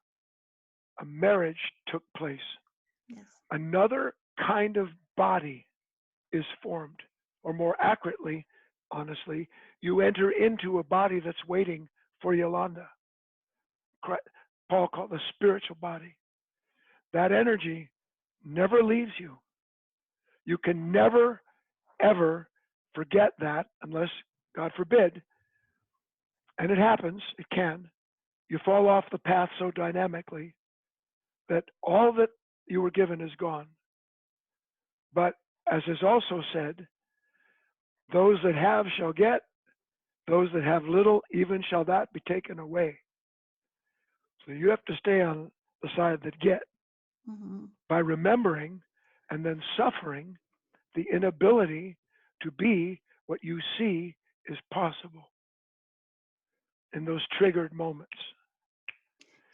B: a marriage took place.
A: Yes.
B: Another kind of body is formed, or more accurately, honestly, you enter into a body that's waiting for Yolanda. Paul called the spiritual body. That energy never leaves you. You can never, ever forget that unless, God forbid, and it happens, it can, you fall off the path so dynamically that all that you were given is gone. But as is also said, those that have shall get, those that have little, even shall that be taken away. So you have to stay on the side that get
A: Hmm.
B: by remembering and then suffering the inability to be what you see is possible in those triggered moments.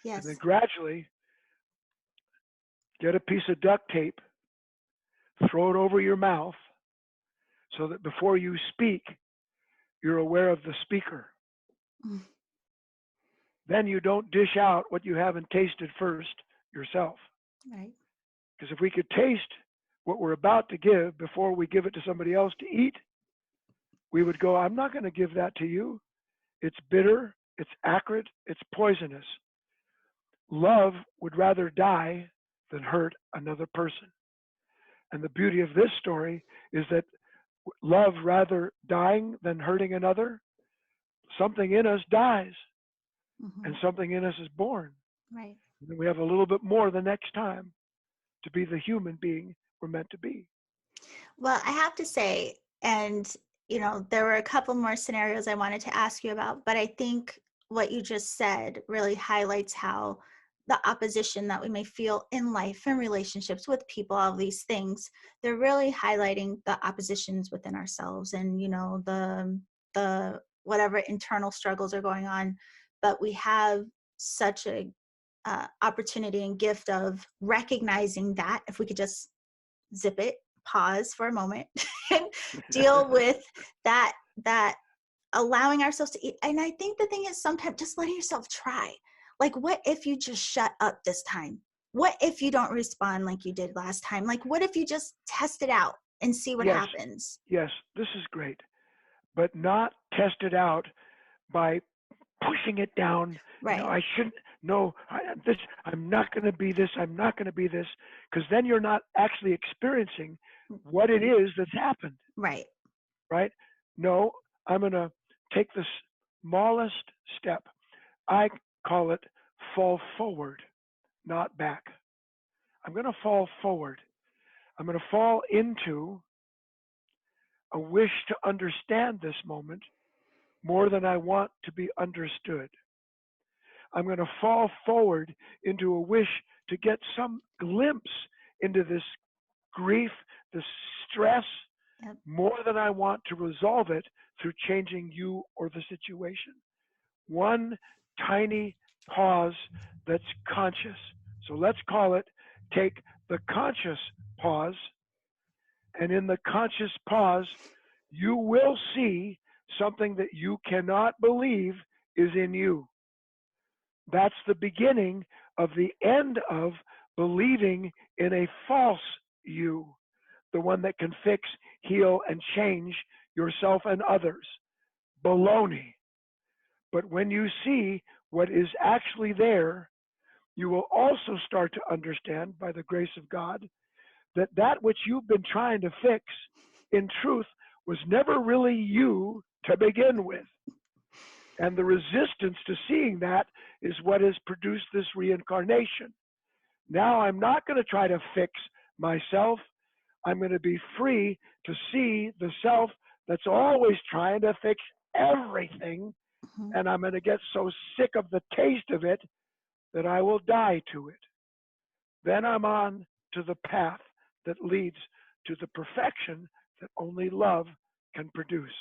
B: And then
A: Yes.
B: gradually get a piece of duct tape, throw it over your mouth so that before you speak, you're aware of the speaker.
A: Mm.
B: Then you don't dish out what you haven't tasted first yourself.
A: Right.
B: Because if we could taste what we're about to give before we give it to somebody else to eat, we would go, I'm not going to give that to you. It's bitter, it's acrid, it's poisonous. Love would rather die than hurt another person. And the beauty of this story is that love rather dying than hurting another, something in us dies
A: Hmm.
B: and something in us is born.
A: Right.
B: And then we have a little bit more the next time to be the human being we're meant to be.
A: Well, I have to say, and there were a couple more scenarios I wanted to ask you about, but I think what you just said really highlights how the opposition that we may feel in life and relationships with people, all these things, they're really highlighting the oppositions within ourselves, and the whatever internal struggles are going on, but we have such a opportunity and gift of recognizing that if we could just zip it, pause for a moment, and deal with that allowing ourselves to eat. And I think the thing is sometimes just letting yourself try. Like, what if you just shut up this time? What if you don't respond like you did last time? Like, what if you just test it out and see what
B: Yes,
A: happens?
B: yes, this is great, but not test it out by pushing it down.
A: Right,
B: I shouldn't. No, I'm not going to be this. I'm not going to be this, because then you're not actually experiencing what it is that's happened.
A: right.
B: Right? No, I'm going to take the smallest step. I call it fall forward, not back. I'm going to fall forward. I'm going to fall into a wish to understand this moment more than I want to be understood. I'm going to fall forward into a wish to get some glimpse into this grief, this stress,
A: Yep.
B: more than I want to resolve it through changing you or the situation. One tiny pause that's conscious. So let's call it, take the conscious pause, and in the conscious pause, you will see something that you cannot believe is in you. That's the beginning of the end of believing in a false you, the one that can fix, heal, and change yourself and others. Baloney. But when you see what is actually there, you will also start to understand, by the grace of God, that that which you've been trying to fix, in truth, was never really you to begin with. And the resistance to seeing that is what has produced this reincarnation. Now I'm not going to try to fix myself. I'm going to be free to see the self that's always trying to fix everything.
A: Mm-hmm.
B: And I'm going to get so sick of the taste of it that I will die to it. Then I'm on to the path that leads to the perfection that only love can produce.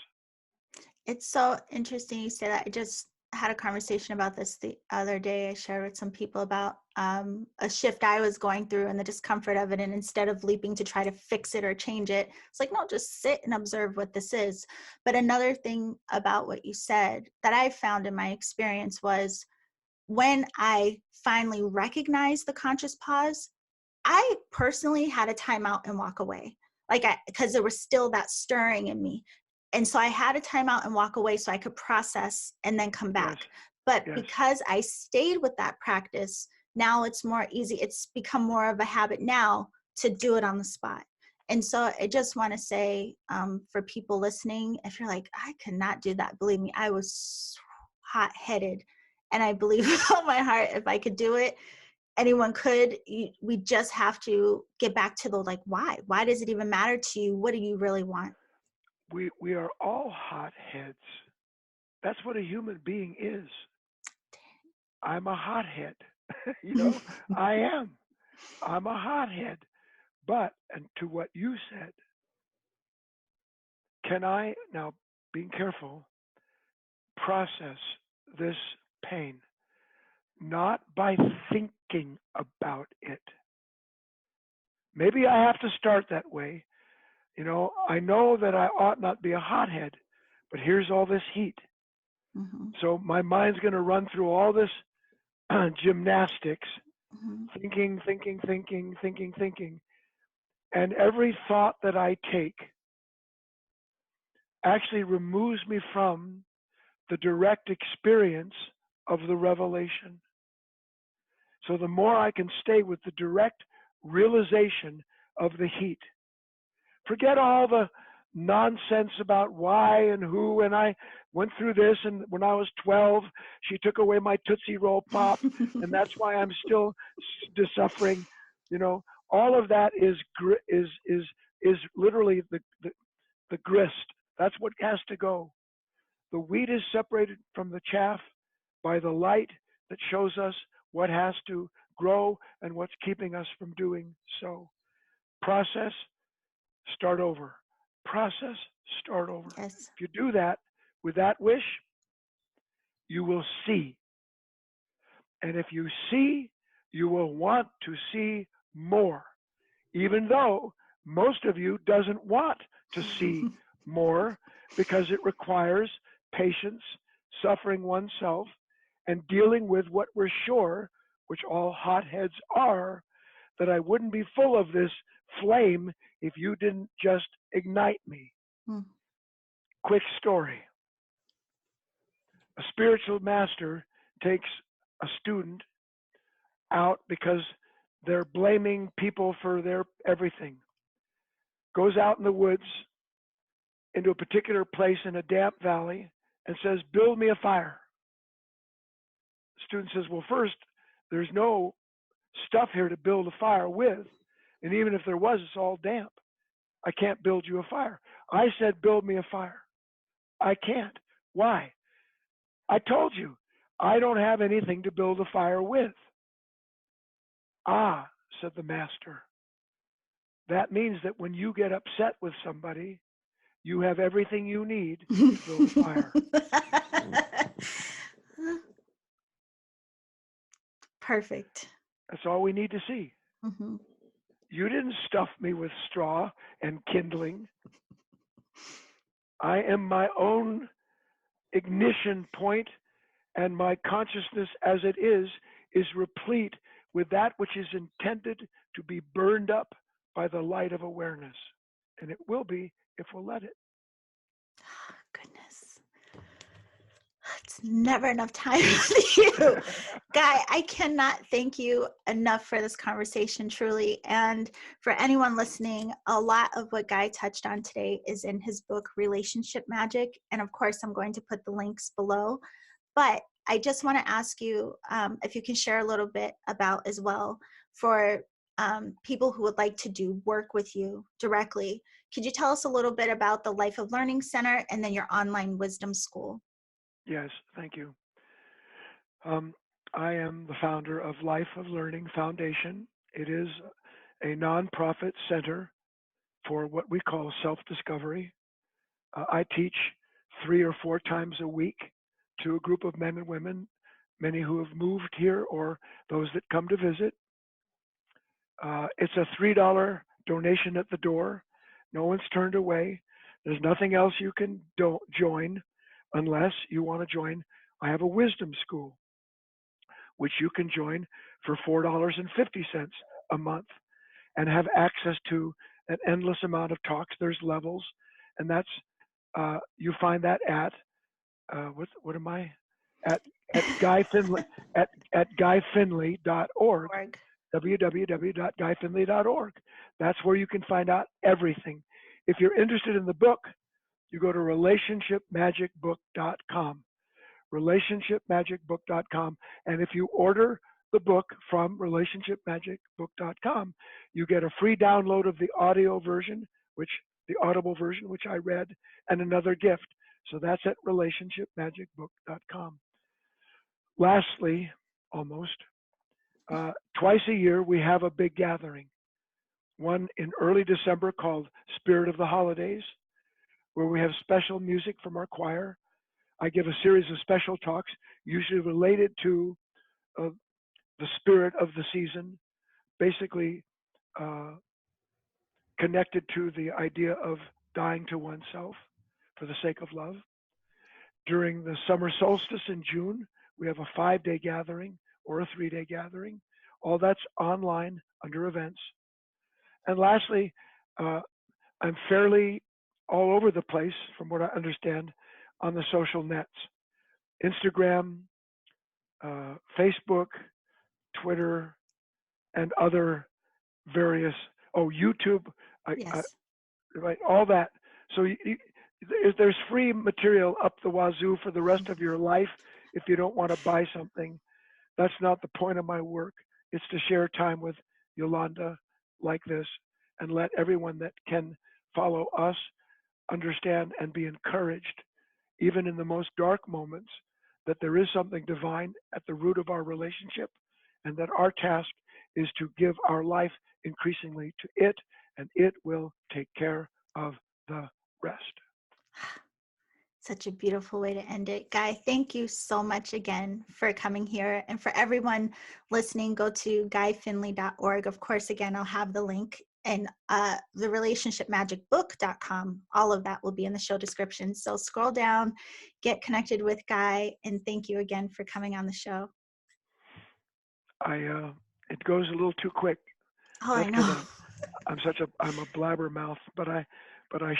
A: It's so interesting you say that. I just had a conversation about this the other day. I shared with some people about a shift I was going through and the discomfort of it. And instead of leaping to try to fix it or change it, it's like, no, just sit and observe what this is. But another thing about what you said that I found in my experience was when I finally recognized the conscious pause, I personally had to time out and walk away. Because there was still that stirring in me. And so I had to time out and walk away so I could process and then come back.
B: Yes,
A: But
B: yes.
A: because I stayed with that practice, now it's more easy. It's become more of a habit now to do it on the spot. And so I just want to say for people listening, if you're like, I could not do that, believe me, I was hot-headed. And I believe with all my heart, if I could do it, anyone could. We just have to get back to the like, why does it even matter to you? What do you really want?
B: We are all hotheads. That's what a human being is. I'm a hothead. I am. I'm a hothead. But, and to what you said, can I, now being careful, process this pain, not by thinking about it. Maybe I have to start that way. I know that I ought not be a hothead, but here's all this heat.
A: Mm-hmm.
B: So my mind's going to run through all this gymnastics,
A: Mm-hmm.
B: thinking. And every thought that I take actually removes me from the direct experience of the revelation. So the more I can stay with the direct realization of the heat, forget all the nonsense about why and who, and I went through this, and when I was 12, she took away my Tootsie Roll Pop, and that's why I'm still suffering. All of that is literally the grist. That's what has to go. The wheat is separated from the chaff by the light that shows us what has to grow and what's keeping us from doing so. Process, start over. Process, start over.
A: Yes.
B: If you do that, with that wish, you will see. And if you see, you will want to see more, even though most of you doesn't want to see more because it requires patience, suffering oneself, and dealing with what we're sure, which all hotheads are, that I wouldn't be full of this flame if you didn't just ignite me.
A: Mm.
B: Quick story. A spiritual master takes a student out because they're blaming people for their everything. Goes out in the woods into a particular place in a damp valley and says, build me a fire. The student says, well, first, there's no stuff here to build a fire with. And even if there was, it's all damp. I can't build you a fire. I said, build me a fire. I can't. Why? I told you, I don't have anything to build a fire with. Ah, said the master. That means that when you get upset with somebody, you have everything you need to build a fire.
A: Perfect.
B: That's all we need to see.
A: Mm-hmm.
B: You didn't stuff me with straw and kindling. I am my own ignition point, and my consciousness as it is replete with that which is intended to be burned up by the light of awareness. And it will be if we'll let it.
A: Goodness. It's never enough time with you. Guy, I cannot thank you enough for this conversation, truly. And for anyone listening, a lot of what Guy touched on today is in his book, Relationship Magic. And of course, I'm going to put the links below. But I just want to ask you if you can share a little bit about as well for people who would like to do work with you directly. Could you tell us a little bit about the Life of Learning Center and then your online wisdom school?
B: Yes, thank you. I am the founder of Life of Learning Foundation. It is a nonprofit center for what we call self-discovery. I teach 3 or 4 times a week to a group of men and women, many who have moved here or those that come to visit. It's a $3 donation at the door. No one's turned away. There's nothing else you can join unless you want to join. I have a wisdom school, which you can join for $4.50 a month and have access to an endless amount of talks. There's levels, and that's you find that at what am I at Guy Finley at guyfinley.org. www.guyfinley.org. That's where you can find out everything. If you're interested in the book, you go to relationshipmagicbook.com. relationshipmagicbook.com. And if you order the book from relationshipmagicbook.com, you get a free download of the audio version, the audible version, which I read, and another gift. So that's at relationshipmagicbook.com. Lastly, almost, twice a year we have a big gathering. One in early December called Spirit of the Holidays, where we have special music from our choir. I give a series of special talks, usually related to the spirit of the season, basically connected to the idea of dying to oneself for the sake of love. During the summer solstice in June, we have a 5-day gathering or a 3-day gathering. All that's online under events. And lastly, I'm fairly all over the place, from what I understand, on the social nets. Instagram, Facebook, Twitter, and other various, YouTube,
A: Yes.
B: right, all that. So there's free material up the wazoo for the rest of your life if you don't want to buy something. That's not the point of my work. It's to share time with Yolanda like this and let everyone that can follow us understand and be encouraged, even in the most dark moments, that there is something divine at the root of our relationship, and that our task is to give our life increasingly to it, and it will take care of the rest.
A: Such a beautiful way to end it. Guy, thank you so much again for coming here. And for everyone listening, go to guyfinley.org. Of course, again, I'll have the link, and the relationshipmagicbook.com. All of that will be in the show description. So scroll down, get connected with Guy, and thank you again for coming on the show.
B: It goes a little too quick.
A: Oh,
B: That's
A: I
B: because
A: know.
B: I'm a blabbermouth, but I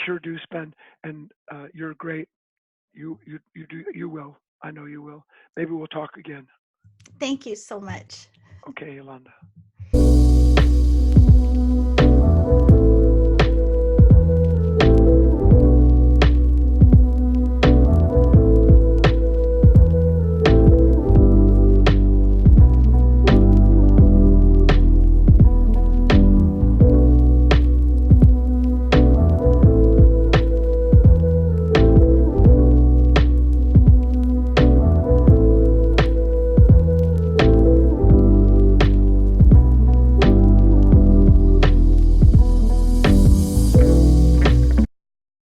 B: sure do spend. And you're great. You do, you will. I know you will. Maybe we'll talk again.
A: Thank you so much.
B: Okay, Yolanda.